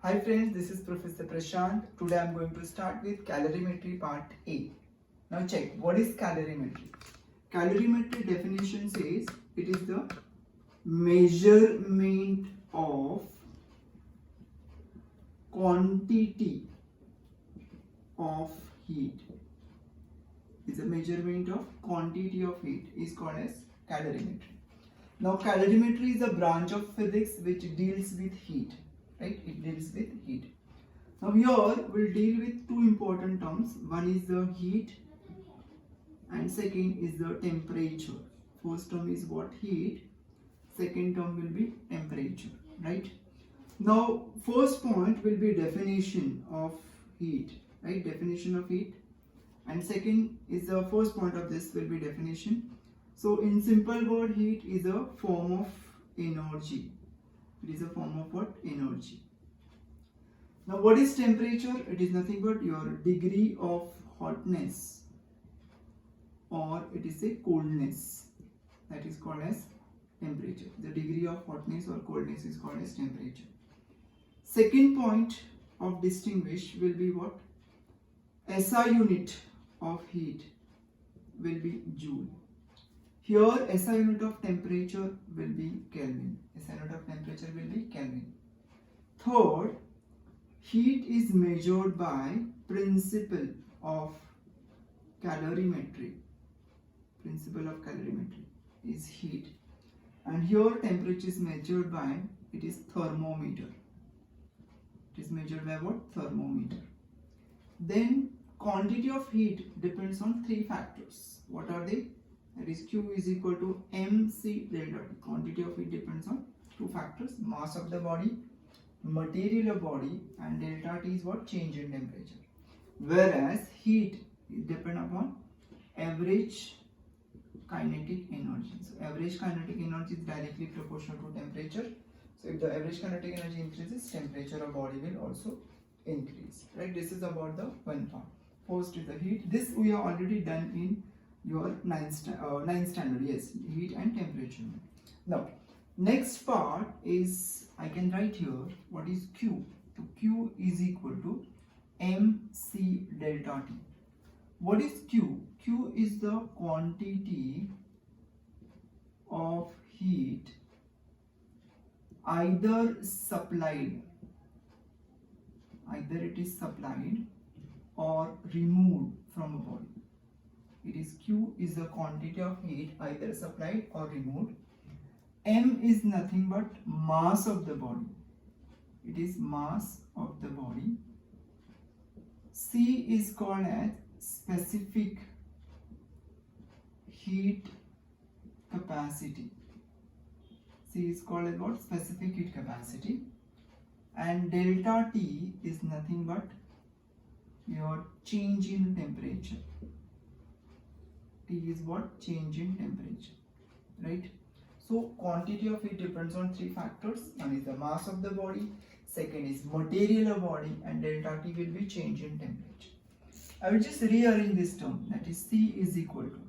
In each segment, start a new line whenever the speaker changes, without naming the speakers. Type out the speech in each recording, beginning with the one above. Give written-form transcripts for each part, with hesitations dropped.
Hi friends, this is Professor Prashant. Today I am going to start with calorimetry part A. Now check, what is calorimetry? Calorimetry definition says it is the measurement of quantity of heat. Is a measurement of quantity of heat is called as calorimetry. Now calorimetry is a branch of physics which deals with heat. Right? It deals with heat. Now here we'll deal with two important terms. One is the heat and second is the temperature. First term is what? Heat. Second term will be temperature. Right? Now first point will be definition of heat. Right? Definition of heat. And second is the first point of this will be definition. So in simple word, heat is a form of energy. It is a form of what? Energy. Now what is temperature? It is nothing but your degree of hotness, or it is a coldness. That is called as temperature. The degree of hotness or coldness is called as temperature. Second point of distinguish will be what? SI unit of heat will be joule. Here SI unit of temperature will be Kelvin. SI unit of temperature will be Kelvin. Third, heat is measured by principle of calorimetry. Principle of calorimetry is heat. And here temperature is measured by, it is thermometer. It is measured by what? Thermometer. Then quantity of heat depends on three factors. What are they? That is Q is equal to mc delta T. Quantity of heat depends on two factors: mass of the body, material of body, and delta T is what? Change in temperature. Whereas heat depends upon average kinetic energy. So average kinetic energy is directly proportional to temperature. So if the average kinetic energy increases, temperature of body will also increase. Right? This is about the one part. First is the heat. This we have already done in your ninth standard. Yes, heat and temperature. Now next part is, I can write here what is Q. So Q is equal to mc delta T. What is Q? Q is the quantity of heat either it is supplied or removed from a body. It is Q is the quantity of heat either supplied or removed. M is nothing but mass of the body. It is mass of the body. C is called as specific heat capacity. C is called as what? Specific heat capacity. And delta T is nothing but your change in temperature. T is what? Change in temperature. Right? So quantity of heat depends on three factors. One is the mass of the body, second is material of body, and delta T will be change in temperature. I will just rearrange this term. That is C is equal to,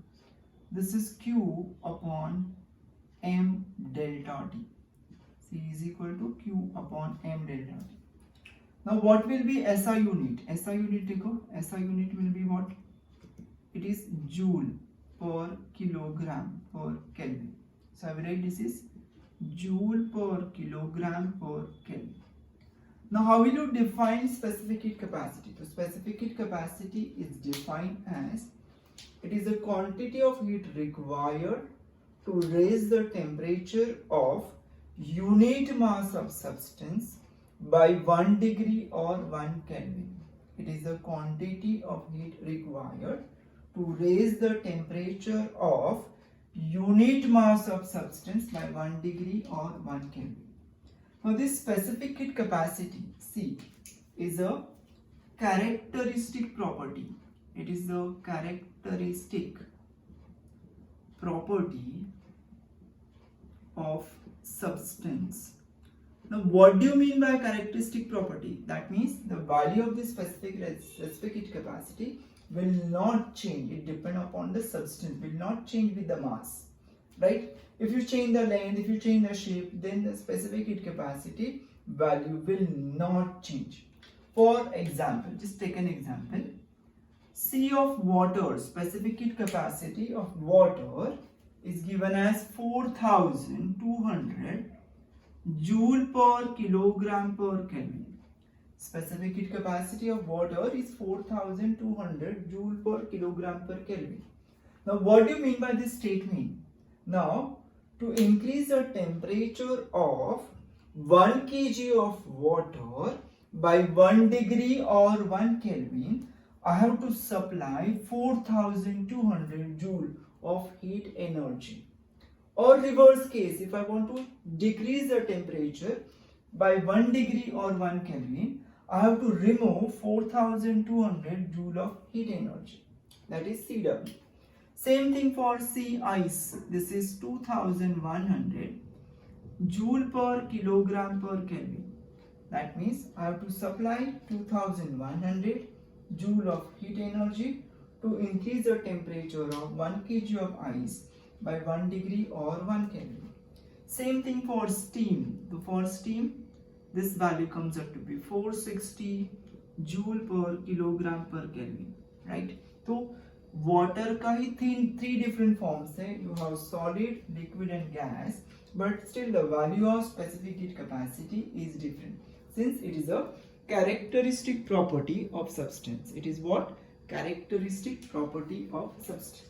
this is Q upon M delta T. C is equal to Q upon M delta T. Now what will be SI unit? SI unit, SI unit will be what? It is joule per kilogram per Kelvin. So I will write this is joule per kilogram per Kelvin. Now how will you define specific heat capacity? So specific heat capacity is defined as, it is the quantity of heat required to raise the temperature of unit mass of substance by 1 degree or 1 Kelvin. It is the quantity of heat required to raise the temperature of unit mass of substance by 1 degree or 1 Kelvin. Now this specific heat capacity, C, is a characteristic property. It is the characteristic property of substance. Now what do you mean by characteristic property? That means the value of this specific heat capacity will not change. It depends upon the substance, will not change with the mass. Right? If you change the length, if you change the shape, then the specific heat capacity value will not change. For example, just take an example. C of water, specific heat capacity of water is given as 4200 joule per kilogram per Kelvin. Specific heat capacity of water is 4200 joule per kilogram per Kelvin. Now what do you mean by this statement? Now to increase the temperature of 1 kg of water by 1 degree or 1 Kelvin, I have to supply 4200 joule of heat energy. Or reverse case, if I want to decrease the temperature by 1 degree or 1 Kelvin, I have to remove 4200 joule of heat energy. That is CW. Same thing for sea ice. This is 2100 joule per kilogram per Kelvin. That means I have to supply 2100 joule of heat energy to increase the temperature of 1 kg of ice by 1 degree or 1 Kelvin. Same thing for steam. For steam, this value comes up to be 460 joule per kilogram per Kelvin, right? So water का ही three different forms है. You have solid, liquid and gas, but still the value of specific heat capacity is different since it is a characteristic property of substance. It is what? Characteristic property of substance,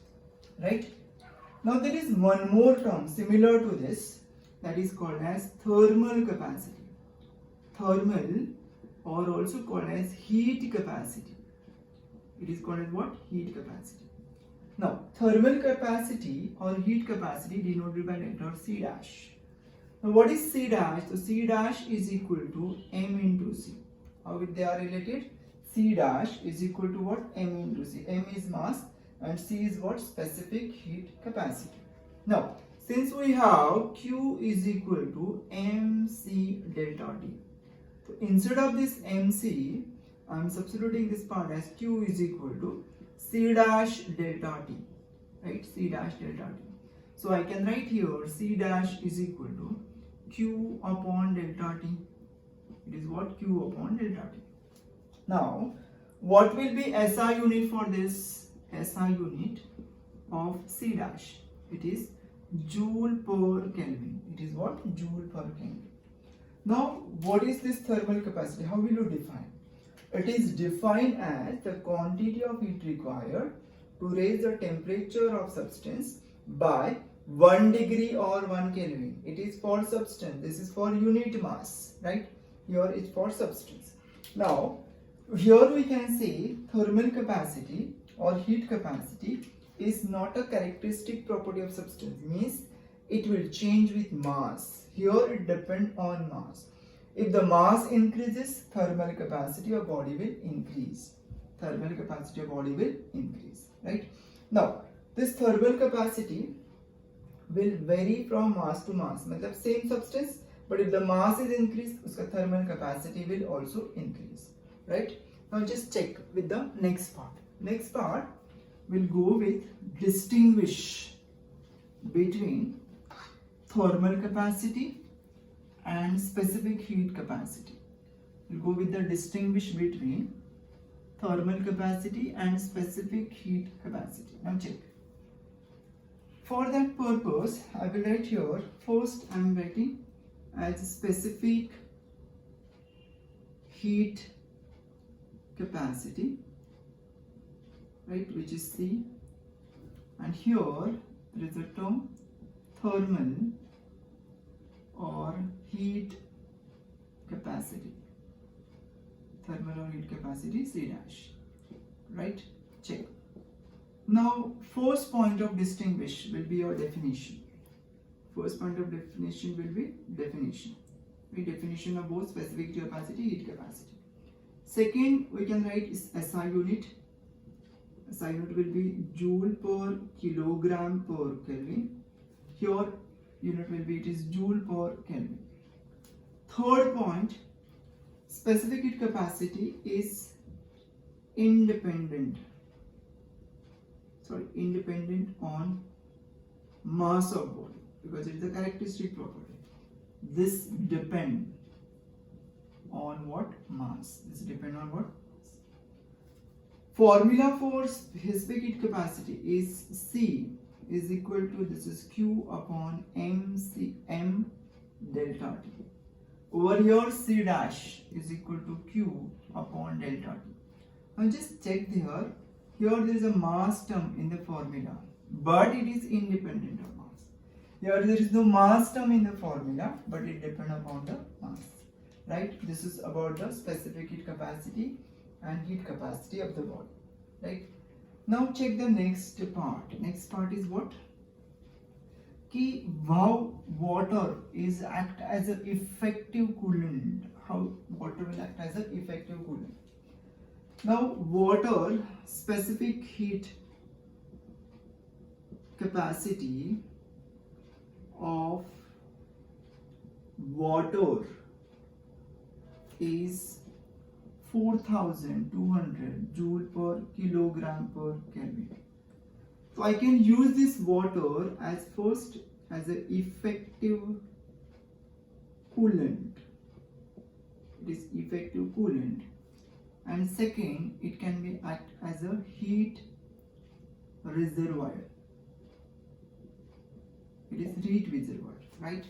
right? Now there is one more term similar to this, that is called as thermal capacity. Thermal, or also called as heat capacity. It is called as what? Heat capacity. Now thermal capacity or heat capacity denoted by letter C dash. Now what is C dash? So C dash is equal to M into C. How they are related? C dash is equal to what? M into C. M is mass and C is what? Specific heat capacity. Now since we have Q is equal to MC delta T. So instead of this MC, I am substituting this part as Q is equal to C dash delta T. Right? C dash delta T. So I can write here C dash is equal to Q upon delta T. It is what? Q upon delta T. Now, what will be SI unit for this? SI unit of C dash. It is joule per Kelvin. It is what? Joule per Kelvin. Now, what is this thermal capacity? How will you define? It is defined as the quantity of heat required to raise the temperature of substance by 1 degree or 1 Kelvin. It is for substance. This is for unit mass, right? Here it's for substance. Now, here we can say thermal capacity or heat capacity is not a characteristic property of substance. Means it will change with mass. Here it depends on mass. If the mass increases, thermal capacity of body will increase. Thermal capacity of body will increase, right? Now, this thermal capacity will vary from mass to mass. मतलब same substance, but if the mass is increased, उसका thermal capacity will also increase, right? Now just check with the next part. Next part will go with distinguish between thermal capacity and specific heat capacity. We'll go with the distinguish between thermal capacity and specific heat capacity. Now check. For that purpose, I will write here, first I am writing as specific heat capacity, right, which is C, and here there is a term thermal or heat capacity. Thermal or heat capacity C dash, right? Check. Now first point of distinguish will be your definition. First point of definition will be definition. The definition of both specific capacity, heat capacity. Second, we can write is SI unit. SI unit will be joule per kilogram per Kelvin. Here unit will be, it is joule per Kelvin. Third point, specific heat capacity is independent on mass of body, because it is a characteristic property. This depend on what? Mass. This depend on what? Formula for specific heat capacity is C is equal to, this is Q upon M delta T. Over here C dash is equal to Q upon delta T. Now just check here. Here there is a mass term in the formula, but it is independent of mass. Here there is no mass term in the formula, but it depends upon the mass. Right? This is about the specific heat capacity and heat capacity of the body. Right? Now check the next part. Next part is what? Ki how water is act as an effective coolant. How water will act as an effective coolant. Now water specific heat capacity of water is 4200 joule per kilogram per Kelvin. So I can use this water as first as an effective coolant. It is effective coolant, and second it can be act as a heat reservoir. It is heat reservoir, right?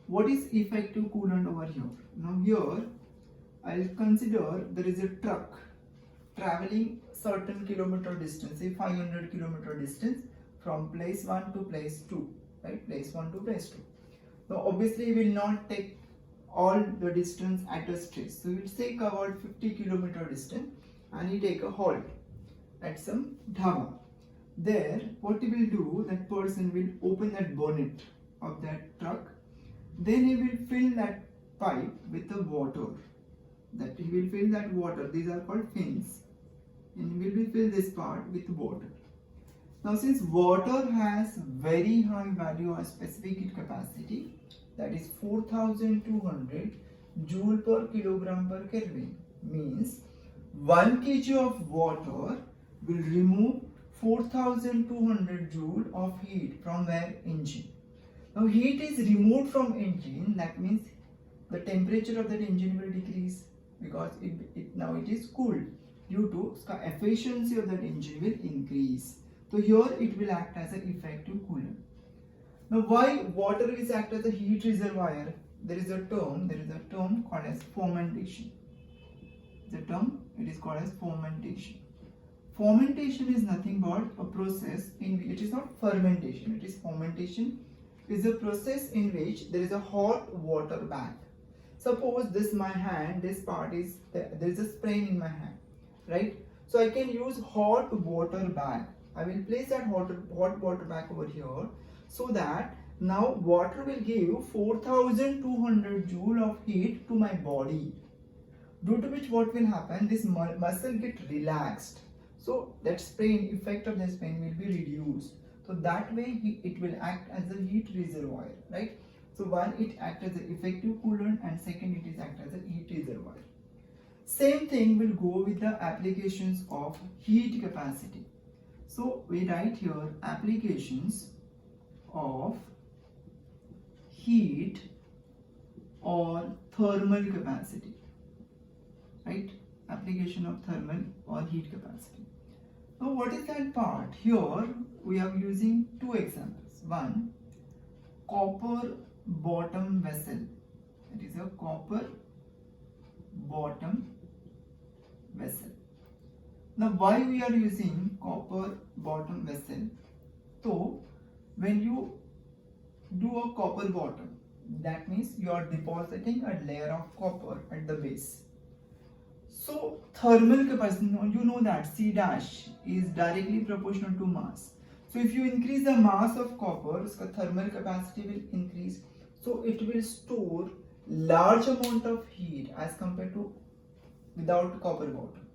What is effective coolant over here? Now here I'll consider there is a truck traveling certain kilometer distance, say 500 kilometer distance from place 1 to place 2, right? Place 1 to place 2. Now obviously we will not take all the distance at a stretch. So we'll say covered 50 kilometer distance and we take a halt at some dhaba. There what he will do, that person will open that bonnet of that truck, then he will fill that pipe with the water. That he will fill that water, these are called fins, and we will fill this part with water. Now since water has very high value or specific heat capacity, that is 4200 joule per kilogram per Kelvin, means 1 kg of water will remove 4200 joule of heat from where? Engine. Now heat is removed from engine, that means the temperature of that engine will decrease, because now it is cooled. Due to efficiency of that engine will increase. So here it will act as an effective coolant. Now why water is act as a heat reservoir? There is a term called as fermentation. The term, it is called as fermentation. Fermentation is nothing but a process in which, it is not fermentation, it is fermentation. It is a process in which there is a hot water bath. Suppose this my hand, this part is, there is a sprain in my hand, right? So I can use hot water bag. I will place that hot water bag over here, so that now water will give 4200 joule of heat to my body. Due to which what will happen, this muscle get relaxed. So that sprain, effect of the sprain will be reduced. So that way it will act as a heat reservoir, right? So one, it acts as an effective coolant, and second, it is act as a heat reservoir. Same thing will go with the applications of heat capacity. So we write here applications of heat or thermal capacity, right? Application of thermal or heat capacity. Now what is that part? Here we are using two examples. One, copper bottom vessel. It is a copper bottom vessel. Now why we are using copper bottom vessel? So when you do a copper bottom, that means you are depositing a layer of copper at the base. So thermal capacity, you know that C dash is directly proportional to mass. So if you increase the mass of copper, thermal capacity will increase. So it will store large amount of heat as compared to without copper bottom,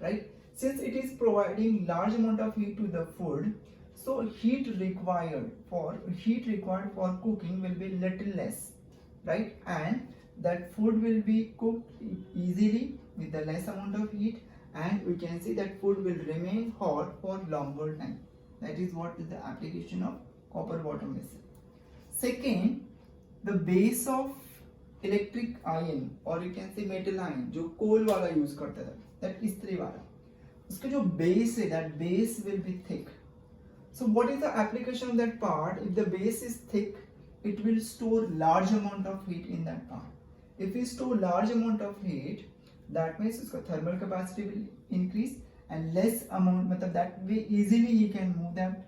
right? Since it is providing large amount of heat to the food, so heat required for cooking will be little less, right? And that food will be cooked easily with the less amount of heat, and we can see that food will remain hot for longer time. That is what is the application of copper bottom vessel. Second, the base of electric ion और you can say metal ion जो कोल वाला use करता था, that इस्त्री वाला, उसका जो बेस है that base will be thick. So what is the application of that part? If the base is thick, it will store large amount of heat in that part. If we store large amount of heat, that means its thermal capacity will increase, and less amount, matlab that way easily he can move that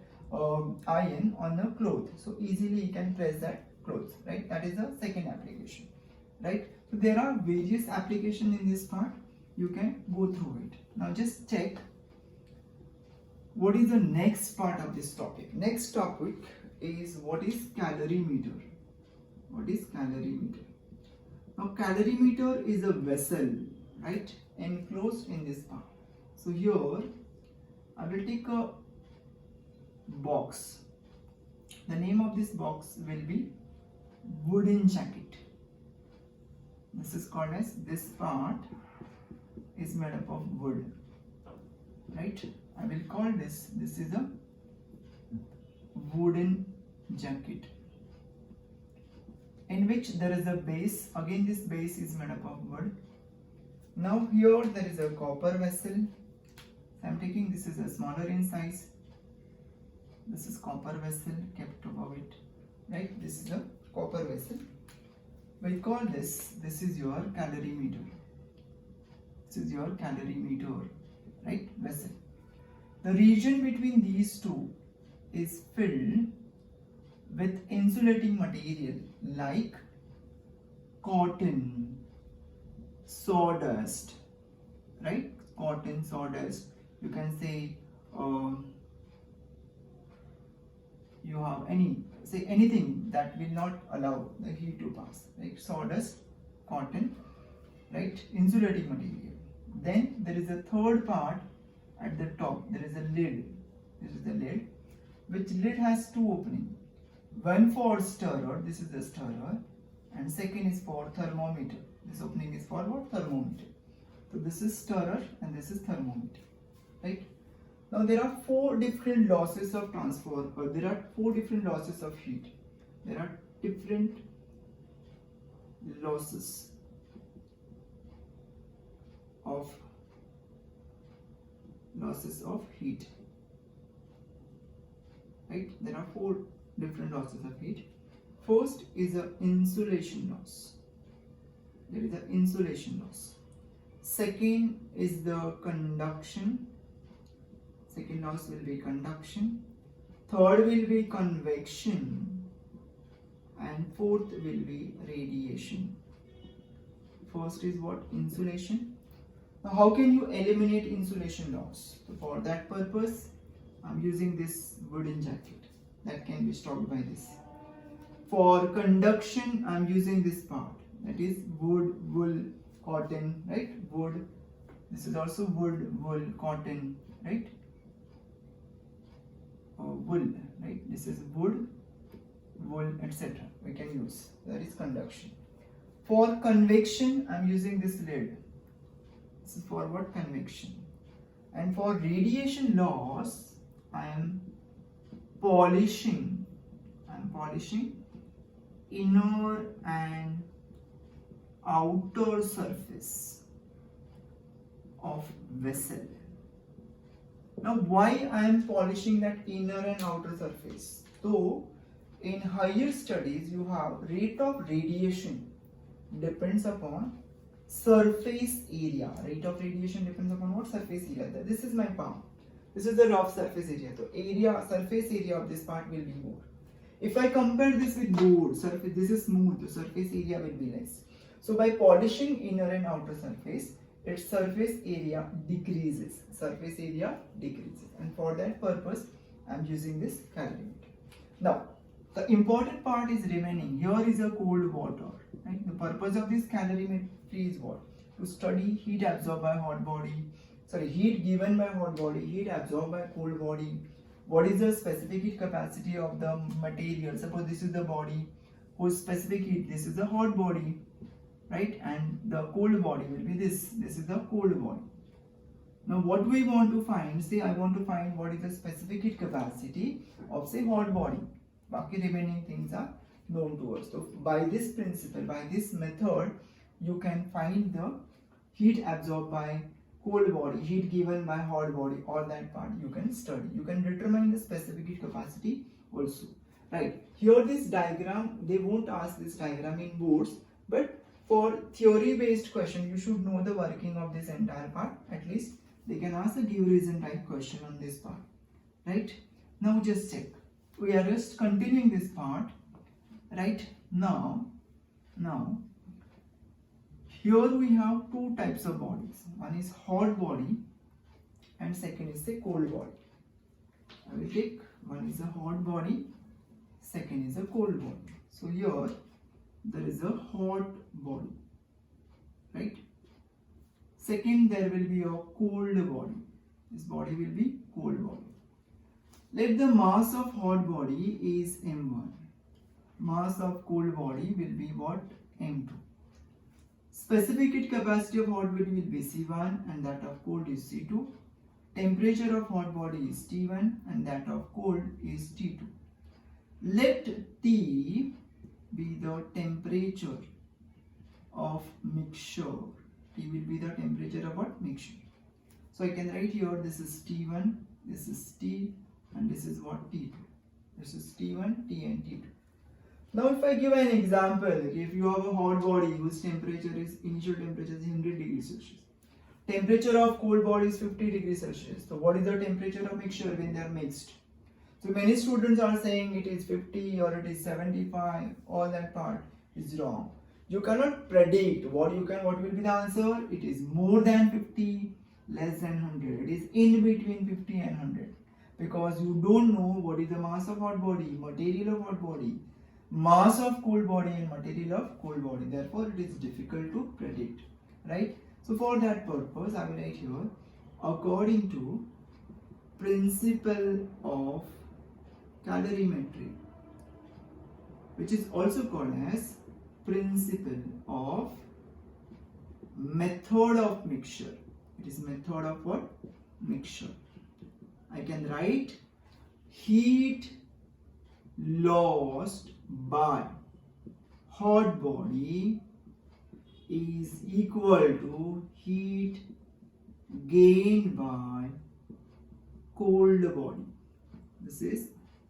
iron on the cloth. So easily he can press that clothes, right? That is the second application, right? So there are various applications in this part. You can go through it. Now just check. What is the next part of this topic? Next topic is what is calorimeter. What is calorimeter? Now calorimeter is a vessel, right, enclosed in this part. So here I will take a box. The name of this box will be wooden jacket. This is called as, this part is made up of wood, right? I will call this is a wooden jacket, in which there is a base. Again this base is made up of wood. Now here there is a copper vessel. I am taking, this is a smaller in size. This is copper vessel kept above it, right? This is a copper vessel. We call this is your calorimeter. This is your calorimeter, right? Vessel. The region between these two is filled with insulating material like cotton, sawdust, right? Cotton, sawdust. You can say you have anything that will not allow the heat to pass, like sawdust, cotton, right? Insulating material. Then there is a third part. At the top there is a lid. This is the lid, which lid has two openings. One for stirrer, this is the stirrer, and second is for thermometer. This opening is for what? Thermometer. So this is stirrer and this is thermometer, right? Now there are four different losses of transfer, or there are four different losses of heat. There are different losses of heat, right? There are four different losses of heat. First is the insulation loss. There is the insulation loss. Second is the conduction. Second loss will be conduction. Third will be convection, and fourth will be radiation. First is what? Insulation. Now how can you eliminate insulation loss? So for that purpose I'm using this wooden jacket that can be stopped by this. For conduction I'm using this part, that is wood, wool, cotton, right? Wood. This is also wood, wool, cotton, right? Wool, right? This is wood, wool, etc. We can use. That is conduction. For convection I'm using this lid. This is for what? Convection. And for radiation loss I am polishing. Inner and outer surface of vessel. Now why I am polishing that inner and outer surface? So in higher studies you have rate of radiation depends upon surface area. Rate of radiation depends upon what? Surface area. This is my palm. This is the rough surface area. So surface area of this part will be more. If I compare this with board, surface, this is smooth, the surface area will be less. So by polishing inner and outer surface, its surface area decreases. And for that purpose, I am using this calorimeter. Now, the important part is remaining. Here is a cold water. Right? The purpose of this calorimetry is what? To study heat absorbed by hot body. Heat given by hot body, heat absorbed by cold body. What is the specific heat capacity of the material? Suppose this is the body whose specific heat, this is the hot body, right? And the cold body will be this. This is the cold body. Now what we want to find, say I want to find what is the specific heat capacity of say hot body. Baki remaining things are known to us. So by this principle, by this method, you can find the heat absorbed by cold body, heat given by hot body, all that part you can study. You can determine the specific heat capacity also. Right, here this diagram, they won't ask this diagram in boards, but for theory based question you should know the working of this entire part. At least they can ask a give reason type question on this part. Right, now just check, we are just continuing this part. Right, now here we have two types of bodies. One is hot body and second is a cold body. I will take, one is a hot body, second is a cold body. So here there is a hot body, right? Second, there will be a cold body. This body will be cold body. Let the mass of hot body is m1. Mass of cold body will be what? m2. Specific heat capacity of hot body will be C1 and that of cold is C2. Temperature of hot body is T1 and that of cold is T2. Let T be the temperature of mixture. T will be the temperature of what? Mixture. So I can write here, this is T1, this is T, and this is what? T2. This is T1, T and T2. Now if I give an example, if you have a hot body whose temperature is, initial temperature is 100 degrees Celsius. Temperature of cold body is 50 degrees Celsius. So what is the temperature of mixture when they are mixed? So many students are saying it is 50 or it is 75, all that part is wrong. You cannot predict what will be the answer. It is more than 50, less than 100. It is in between 50 and 100. Because you don't know what is the mass of hot body, material of hot body, mass of cold body and material of cold body. Therefore, it is difficult to predict, right? So for that purpose, I will write here, according to principle of calorimetry, which is also called as principle of method of mixture. It is method of what? Mixture. I can write heat lost by hot body is equal to heat gained by cold body. This is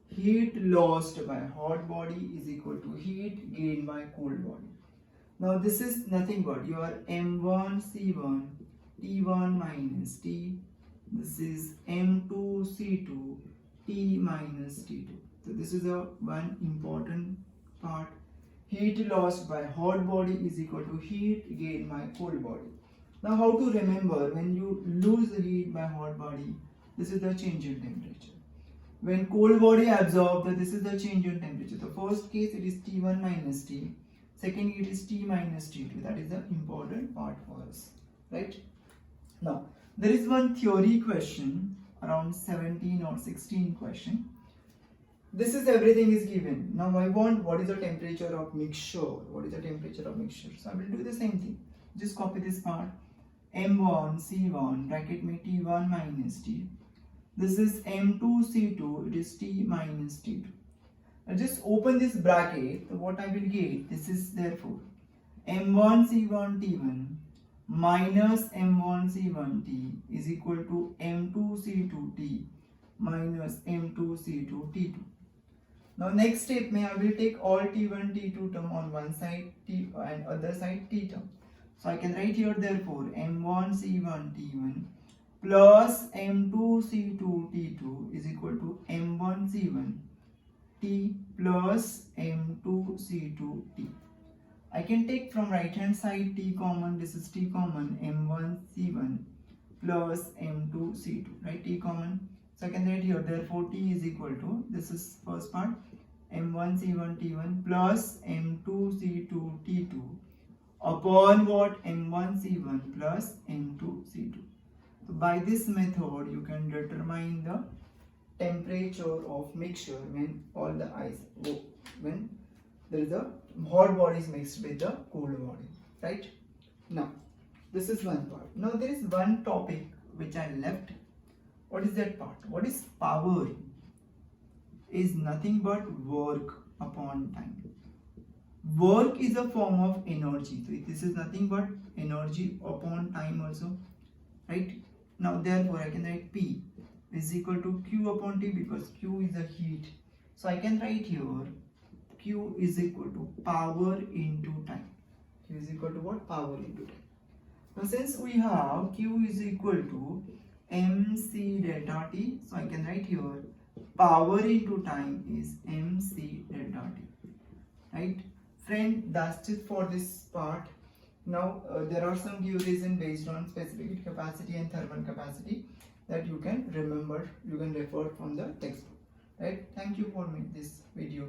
heat lost by hot body is equal to heat gained by cold body. Now this is nothing but your M1 C1 T1 minus T. This is M2 C2 T minus T2. So this is a one important part. Heat lost by hot body is equal to heat gained by cold body. Now how to remember when you lose heat by hot body, this is the change in temperature. When cold body absorbs, this is the change in temperature. The first case it is T1 minus T. Second it is T minus T2. That is the important part for us, right? Now there is one theory question around 17 or 16 question. This is everything is given. Now I want what is the temperature of mixture. What is the temperature of mixture? So I will do the same thing. Just copy this part. M1 C1 bracket में T1 minus T. This is M2 C2. It is T minus T2. Now just open this bracket. So what I will get? This is therefore M1 C1 T1 minus M1 C1 T is equal to M2 C2 T minus M2 C2 T2. Now next step I will take all T1 T2 term on one side T and other side T term. So I can write here therefore M1 C1 T1 plus M2 C2 T2 is equal to M1 C1 T plus M2 C2 T. I can take from right hand side T common, this is T common, M1 C1 plus M2 C2, right? T common. So I can write here therefore T is equal to, this is first part, M1 C1 T1 plus M2 C2 T2 upon what? M1 C1 plus M2 C2. So by this method you can determine the temperature of mixture when all the ice, when there is a hot body is mixed with the cold body, right? Now this is one part. Now there is one topic which I left. What is that part? What is power? Is nothing but work upon time. Work is a form of energy. So this is nothing but energy upon time also, right? Now therefore I can write P is equal to Q upon T because Q is a heat. So I can write here Q is equal to power into time. Q is equal to what? Power into time. Now since we have Q is equal to mc delta T, so I can write here power into time is mc delta T, right? Friend, that's it for this part. Now there are some theories based on specific heat capacity and thermal capacity that you can remember, you can refer from the textbook, right? Thank you for this video.